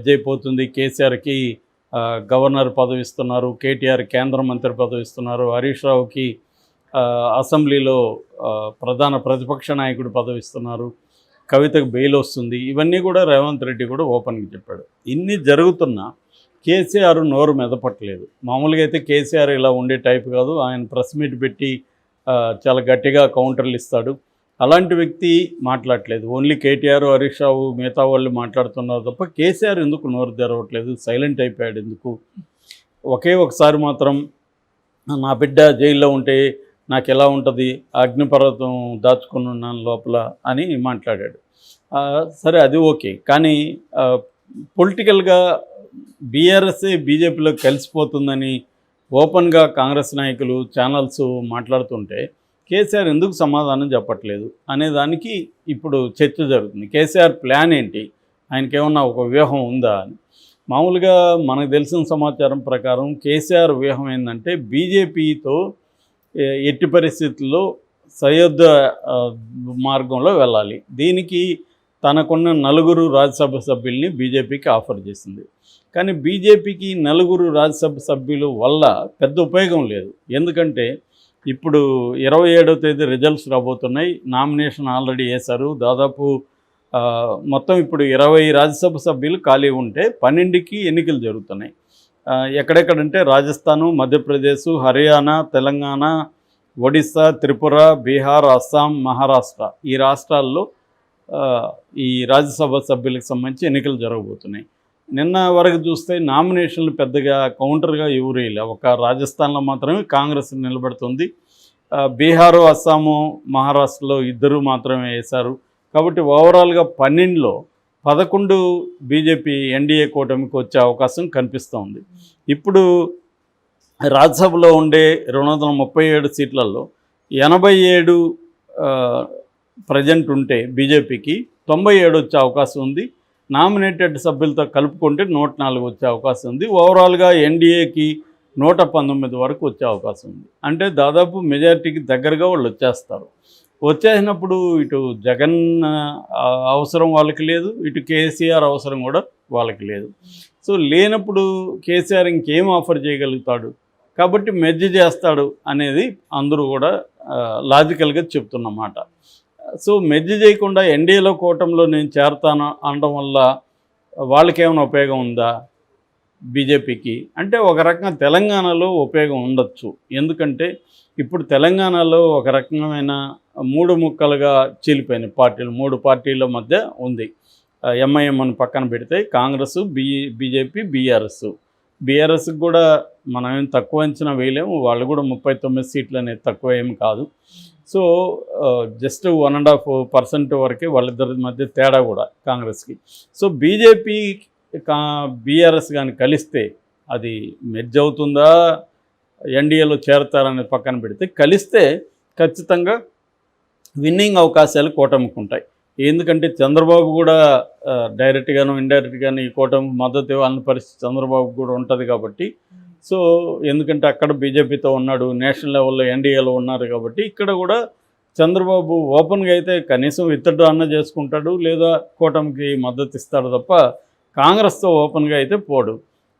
Merge అయిపోతుంది. కేసీఆర్కి governor పదవి ఇస్తున్నారు, కేటీఆర్ కేంద్ర మంత్రి పదవి ఇస్తున్నారు, హరీష్ రావుకి అసెంబ్లీలో ప్రధాన ప్రతిపక్ష నాయకుడు పదవి ఇస్తున్నారు, కవితకు బెయిల్ వస్తుంది. ఇవన్నీ కూడా రేవంత్ రెడ్డి కూడా ఓపెన్గా చెప్పాడు. ఇన్ని జరుగుతున్నా కేసీఆర్ నోరు మెదపట్లేదు. మామూలుగా అయితే కేసీఆర్ ఇలా ఉండే టైప్ కాదు. ఆయన ప్రెస్ మీట్ పెట్టి చాలా గట్టిగా కౌంటర్లు ఇస్తాడు. అలాంటి వ్యక్తి మాట్లాడలేదు. ఓన్లీ కేటీఆర్, హరీష్ రావు, మిగతా వాళ్ళు మాట్లాడుతున్నారు తప్ప కేసీఆర్ ఎందుకు నోరు తెరవట్లేదు, సైలెంట్ అయిపోయాడు ఎందుకు? ఒకే ఒకసారి మాత్రం నా బిడ్డ జైల్లో ఉంటే నాకు ఎలా ఉంటుంది, అగ్నిపర్వతం దాచుకుని ఉన్నాను లోపల అని మాట్లాడాడు. సరే, అది ఓకే. కానీ పొలిటికల్గా బీఆర్ఎస్ఏ బీజేపీలో కలిసిపోతుందని ఓపెన్గా కాంగ్రెస్ నాయకులు ఛానల్స్ మాట్లాడుతుంటే కేసీఆర్ ఎందుకు సమాధానం చెప్పట్లేదు అనే దానికి ఇప్పుడు చర్చ జరుగుతుంది. కేసీఆర్ ప్లాన్ ఏంటి, ఆయనకేమన్నా ఒక వ్యూహం ఉందా అని. మామూలుగా మనకు తెలిసిన సమాచారం ప్రకారం కేసీఆర్ వ్యూహం ఏంటంటే బీజేపీతో ఎట్టి పరిస్థితుల్లో సయోధ్య మార్గంలో వెళ్ళాలి. దీనికి తనకున్న 4 రాజ్యసభ సభ్యుల్ని బీజేపీకి ఆఫర్ చేసింది. కానీ బీజేపీకి 4 రాజ్యసభ సభ్యుల వల్ల పెద్ద ఉపయోగం లేదు. ఎందుకంటే ఇప్పుడు 27వ తేదీ రిజల్ట్స్ రాబోతున్నాయి. నామినేషన్ ఆల్రెడీ వేశారు. దాదాపు మొత్తం ఇప్పుడు 20 రాజ్యసభ సభ్యులు ఖాళీ ఉంటే 12కి ఎన్నికలు జరుగుతున్నాయి. ఎక్కడెక్కడంటే రాజస్థాను, మధ్యప్రదేశ్, హర్యానా, తెలంగాణ, ఒడిస్సా, త్రిపుర, బీహార్, అస్సాం, మహారాష్ట్ర ఈ రాష్ట్రాల్లో ఈ రాజ్యసభ సభ్యులకు సంబంధించి ఎన్నికలు జరగబోతున్నాయి. నిన్న వరకు చూస్తే నామినేషన్లు పెద్దగా కౌంటర్గా ఎవరు వేయలే. ఒక రాజస్థాన్లో మాత్రమే కాంగ్రెస్ నిలబడుతుంది. బీహారు, అస్సాము, మహారాష్ట్రలో 2 మాత్రమే వేశారు. కాబట్టి ఓవరాల్గా 12లో 11 బీజేపీ ఎన్డీఏ కూటమికి వచ్చే అవకాశం కనిపిస్తోంది. ఇప్పుడు రాజ్యసభలో ఉండే 237 సీట్లలో 87 ప్రజెంట్ ఉంటే బీజేపీకి 97 వచ్చే అవకాశం ఉంది. నామినేటెడ్ సభ్యులతో కలుపుకుంటే 104 వచ్చే అవకాశం ఉంది. ఓవరాల్గా ఎన్డీఏకి 119 వరకు వచ్చే అవకాశం ఉంది. అంటే దాదాపు మెజారిటీకి దగ్గరగా వాళ్ళు వచ్చేస్తారు. వచ్చేసినప్పుడు ఇటు జగన్ అవసరం వాళ్ళకి లేదు, ఇటు కేసీఆర్ అవసరం కూడా వాళ్ళకి లేదు. సో లేనప్పుడు కేసీఆర్ ఇంకేం ఆఫర్ చేయగలుగుతాడు, కాబట్టి మెర్జ్ చేస్తాడు అనేది అందరూ కూడా లాజికల్గా చెప్తున్నమాట. సో మెర్జ్ చేయకుండా ఎన్డీఏలో కూటమిలో నేను చేరతాను అనడం వల్ల వాళ్ళకేమైనా ఉపయోగం ఉందా బీజేపీకి అంటే? ఒక రకంగా తెలంగాణలో ఉపయోగం ఉండొచ్చు. ఎందుకంటే ఇప్పుడు తెలంగాణలో ఒక రకమైన 3 ముక్కలుగా చీలిపోయినాయి పార్టీలు. 3 పార్టీల మధ్య ఉంది. ఎంఐఎం అని పక్కన పెడితే కాంగ్రెస్, బీజేపీ, బీఆర్ఎస్కి కూడా మనం ఏం తక్కువ అంచనా వేయలేము. వాళ్ళు కూడా 39 సీట్లు అనేది తక్కువ ఏమి కాదు. సో జస్ట్ 1.5% వరకే వాళ్ళిద్దరి మధ్య తేడా కూడా కాంగ్రెస్కి. సో బీజేపీ బీఆర్ఎస్ కానీ కలిస్తే అది మెర్జ్ అవుతుందా, ఎన్డీఏలో చేరతారనేది పక్కన పెడితే కలిస్తే ఖచ్చితంగా విన్నింగ్ అవకాశాలు కూటమికి ఉంటాయి. ఎందుకంటే చంద్రబాబు కూడా డైరెక్ట్గాను ఇండైరెక్ట్గాను ఈ కూటమికి మద్దతు ఇవ్వాలని పరిస్థితి చంద్రబాబు కూడా ఉంటుంది. కాబట్టి సో ఎందుకంటే అక్కడ బీజేపీతో ఉన్నాడు, నేషనల్ లెవెల్లో ఎన్డీఏలో ఉన్నారు. కాబట్టి ఇక్కడ కూడా చంద్రబాబు ఓపెన్గా అయితే కనీసం విత్డ్రా అన్న చేసుకుంటాడు, లేదా కూటమికి మద్దతు ఇస్తాడు తప్ప కాంగ్రెస్తో ఓపెన్గా అయితే పోడు.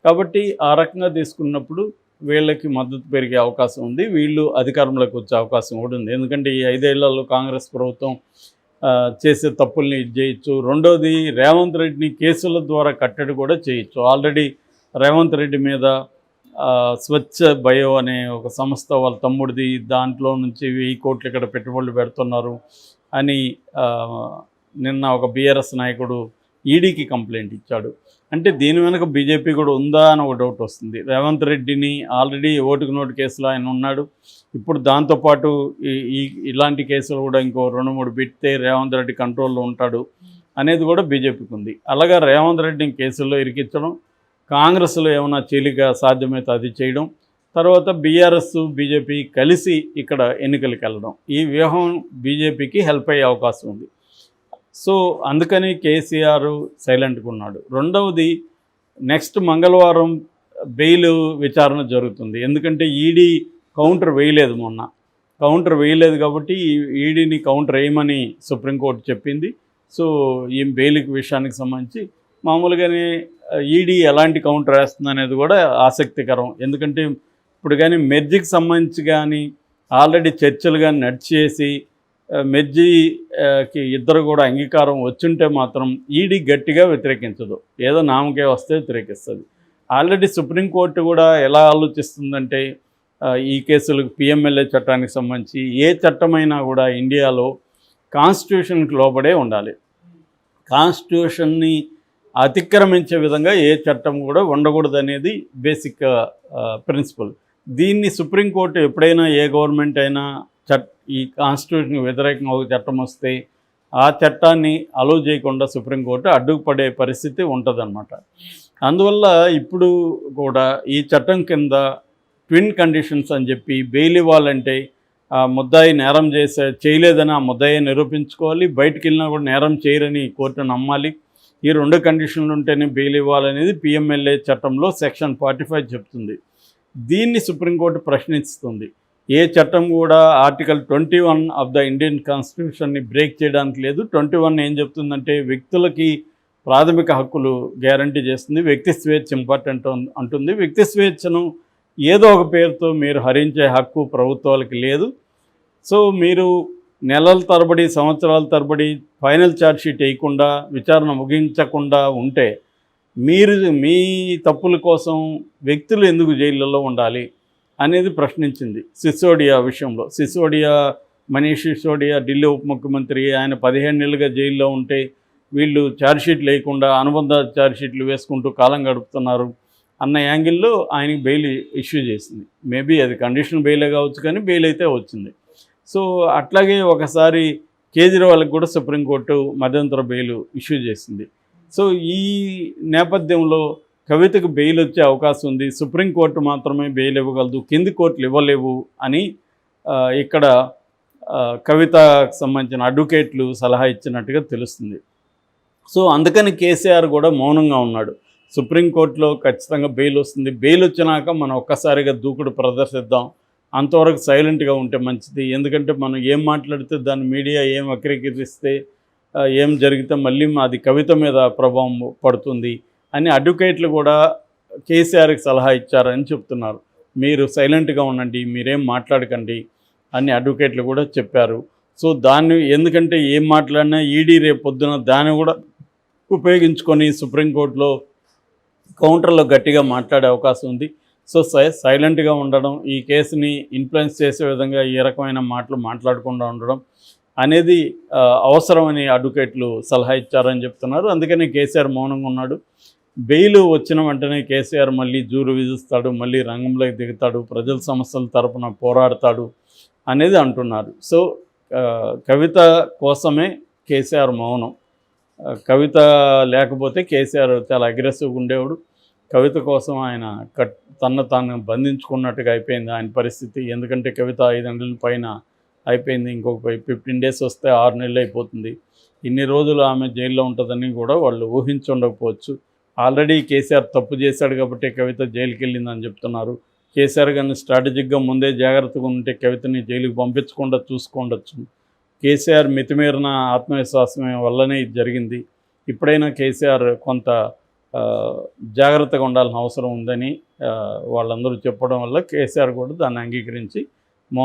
కాబట్టి ఆ రకంగా తీసుకున్నప్పుడు వీళ్ళకి మద్దతు పెరిగే అవకాశం ఉంది. వీళ్ళు అధికారంలోకి వచ్చే అవకాశం కూడా ఉంది. ఎందుకంటే ఈ 5 ఏళ్లలో కాంగ్రెస్ ప్రభుత్వం చేసే తప్పుల్ని చేయొచ్చు. రెండోది రేవంత్ రెడ్డిని కేసుల ద్వారా కట్టడి కూడా చేయొచ్చు. ఆల్రెడీ రేవంత్ రెడ్డి మీద స్వచ్ఛ బయో అనే ఒక సంస్థ వాళ్ళ తమ్ముడిది, దాంట్లో నుంచి 1000 కోట్లు ఇక్కడ పెట్టుబడులు పెడుతున్నారు అని నిన్న ఒక బీఆర్ఎస్ నాయకుడు ఈడీకి కంప్లైంట్ ఇచ్చాడు. అంటే దీని వెనక బీజేపీ కూడా ఉందా అని ఒక డౌట్ వస్తుంది. రేవంత్ రెడ్డిని ఆల్రెడీ ఓటుకు నోటు కేసులో ఆయన ఉన్నాడు. ఇప్పుడు దాంతోపాటు ఇలాంటి కేసులు కూడా ఇంకో 2-3 పెడితే రేవంత్ రెడ్డి కంట్రోల్లో ఉంటాడు అనేది కూడా బీజేపీకి ఉంది. అలాగా రేవంత్ రెడ్డిని కేసుల్లో ఇరికించడం, కాంగ్రెస్లో ఏమైనా చీలిక సాధ్యమైతే అది చేయడం, తర్వాత బీఆర్ఎస్ బీజేపీ కలిసి ఇక్కడ ఎన్నికలకు వెళ్ళడం, ఈ వ్యూహం బీజేపీకి హెల్ప్ అయ్యే అవకాశం ఉంది. సో అందుకని కేసీఆర్ సైలెంట్గా ఉన్నాడు. రెండవది, నెక్స్ట్ మంగళవారం బెయిల్ విచారణ జరుగుతుంది. ఎందుకంటే ఈడీ కౌంటర్ వేయలేదు, మొన్న కౌంటర్ వేయలేదు. కాబట్టి ఈడీని కౌంటర్ వేయమని సుప్రీంకోర్టు చెప్పింది. సో ఈ బెయిల్ విషయానికి సంబంధించి మామూలుగానే ఈడీ ఎలాంటి కౌంటర్ వేస్తుంది అనేది కూడా ఆసక్తికరం. ఎందుకంటే ఇప్పుడు కానీ మెర్జికి సంబంధించి కానీ ఆల్రెడీ చర్చలు కానీ నడిచేసి మెర్జీకి ఇద్దరు కూడా అంగీకారం వచ్చుంటే మాత్రం ఈడీ గట్టిగా వ్యతిరేకించదు, ఏదో నామకే వస్తే వ్యతిరేకిస్తుంది. ఆల్రెడీ సుప్రీంకోర్టు కూడా ఎలా ఆలోచిస్తుందంటే ఈ కేసులకు పిఎంఎల్ఏ చట్టానికి సంబంధించి ఏ చట్టమైనా కూడా ఇండియాలో కాన్స్టిట్యూషన్కి లోబడే ఉండాలి. కాన్స్టిట్యూషన్ని అతిక్రమించే విధంగా ఏ చట్టం కూడా ఉండకూడదు అనేది బేసిక్ ప్రిన్సిపల్. దీన్ని సుప్రీంకోర్టు ఎప్పుడైనా ఏ గవర్నమెంట్ అయినా ఈ కాన్స్టిట్యూషన్కి వ్యతిరేకంగా ఒక చట్టం వస్తే ఆ చట్టాన్ని అలో చేయకుండా సుప్రీంకోర్టు అడ్డుపడే పరిస్థితి ఉంటుందన్నమాట. అందువల్ల ఇప్పుడు కూడా ఈ చట్టం కింద ట్విన్ కండిషన్స్ అని చెప్పి బెయిల్ ఇవ్వాలంటే ఆ ముద్దాయి నేరం చేయలేదని ఆ ముద్దాయి నిరూపించుకోవాలి, బయటికి వెళ్ళినా కూడా నేరం చేయరని కోర్టు నమ్మాలి. ఈ 2 కండిషన్లు ఉంటేనే బెయిల్ ఇవ్వాలనేది పిఎంఎల్ఏ చట్టంలో సెక్షన్ 45 చెప్తుంది. దీన్ని సుప్రీంకోర్టు ప్రశ్నిస్తుంది. ఏ చట్టం కూడా ఆర్టికల్ 21 ఆఫ్ ద ఇండియన్ కాన్స్టిట్యూషన్ని బ్రేక్ చేయడానికి లేదు. 21 ఏం చెప్తుందంటే వ్యక్తులకి ప్రాథమిక హక్కులు గ్యారంటీ చేస్తుంది, వ్యక్తి స్వేచ్ఛ ఇంపార్టెంట్ అంటుంది. వ్యక్తి స్వేచ్ఛను ఏదో ఒక పేరుతో మీరు హరించే హక్కు ప్రభుత్వాలకి లేదు. సో మీరు నెలల తరబడి సంవత్సరాల తరబడి ఫైనల్ ఛార్జ్షీట్ వేయకుండా విచారణ ముగించకుండా ఉంటే మీరు మీ తప్పుల కోసం వ్యక్తులు ఎందుకు జైళ్ళలో ఉండాలి అనేది ప్రశ్నించింది సిసోడియా విషయంలో. మనీష్ సిసోడియా ఢిల్లీ ఉప ముఖ్యమంత్రి, ఆయన 15 నెలలుగా జైల్లో ఉంటే వీళ్ళు ఛార్జ్షీట్ లేకుండా అనుబంధ ఛార్జ్షీట్లు వేసుకుంటూ కాలం గడుపుతున్నారు అన్న యాంగిల్లో ఆయనకి బెయిల్ ఇష్యూ చేసింది. మేబీ అది కండిషన్ బెయిలే కావచ్చు, కానీ బెయిల్ అయితే వచ్చింది. సో అట్లాగే ఒకసారి కేజ్రీవాల్కి కూడా సుప్రీంకోర్టు మధ్యంతర బెయిల్ ఇష్యూ చేసింది. సో ఈ నేపథ్యంలో కవితకు బెయిల్ వచ్చే అవకాశం ఉంది. సుప్రీంకోర్టు మాత్రమే బెయిల్ ఇవ్వగలదు, కింది కోర్టులు ఇవ్వలేవు అని ఇక్కడ కవితకు సంబంధించిన అడ్వకేట్లు సలహా ఇచ్చినట్టుగా తెలుస్తుంది. సో అందుకని కేసీఆర్ కూడా మౌనంగా ఉన్నాడు. సుప్రీంకోర్టులో ఖచ్చితంగా బెయిల్ వస్తుంది, బెయిల్ వచ్చినాక మనం ఒక్కసారిగా దూకుడు ప్రదర్శిద్దాం, అంతవరకు సైలెంట్గా ఉంటే మంచిది. ఎందుకంటే మనం ఏం మాట్లాడితే దాన్ని మీడియా ఏం వక్రీకరిస్తే ఏం జరిగితే మళ్ళీ అది కవిత మీద ప్రభావం పడుతుంది అని అడ్వకేట్లు కూడా కేసీఆర్కి సలహా ఇచ్చారని చెప్తున్నారు. మీరు సైలెంట్గా ఉండండి, మీరేం మాట్లాడకండి అని అడ్వకేట్లు కూడా చెప్పారు. సో దాన్ని ఎందుకంటే ఏం మాట్లాడినా ఈడీ రేపు పొద్దున దాన్ని కూడా ఉపయోగించుకొని సుప్రీంకోర్టులో కౌంటర్లో గట్టిగా మాట్లాడే అవకాశం ఉంది. సో సైలెంట్గా ఉండడం, ఈ కేసుని ఇన్ఫ్లుయెన్స్ చేసే విధంగా ఈ రకమైన మాటలు మాట్లాడకుండా ఉండడం అనేది అవసరమని అడ్వకేట్లు సలహా ఇచ్చారని చెప్తున్నారు. అందుకని కేసీఆర్ మౌనంగా ఉన్నాడు. బెయిల్ వచ్చిన వెంటనే కేసీఆర్ మళ్ళీ జూరు విధిస్తాడు, మళ్ళీ రంగంలోకి దిగుతాడు, ప్రజల సమస్యల తరపున పోరాడతాడు అనేది అంటున్నారు. సో కవిత కోసమే కేసీఆర్ మౌనం. కవిత లేకపోతే కేసీఆర్ చాలా అగ్రెసివ్గా ఉండేవాడు. కవిత కోసం ఆయన తాను బంధించుకున్నట్టుగా అయిపోయింది ఆయన పరిస్థితి. ఎందుకంటే కవిత 5 నెలల పైన అయిపోయింది, ఇంకొక 15 డేస్ వస్తే 6 నెలలు అయిపోతుంది. ఇన్ని రోజులు ఆమె జైల్లో ఉంటుందని కూడా వాళ్ళు ఊహించుండకపోవచ్చు. ఆల్రెడీ కేసీఆర్ తప్పు చేశాడు కాబట్టి కవిత జైలుకి వెళ్ళిందని చెప్తున్నారు. కేసీఆర్ కానీ స్ట్రాటజిక్గా ముందే జాగ్రత్తగా ఉంటే కవితని జైలుకి పంపించకుండా చూసుకోండొచ్చు. కేసీఆర్ మితిమీరిన ఆత్మవిశ్వాసం వల్లనే ఇది జరిగింది. ఇప్పుడైనా కేసీఆర్ కొంత జాగ్రత్తగా ఉండాల్సిన అవసరం ఉందని వాళ్ళందరూ చెప్పడం వల్ల కేసీఆర్ కూడా దాన్ని అంగీకరించి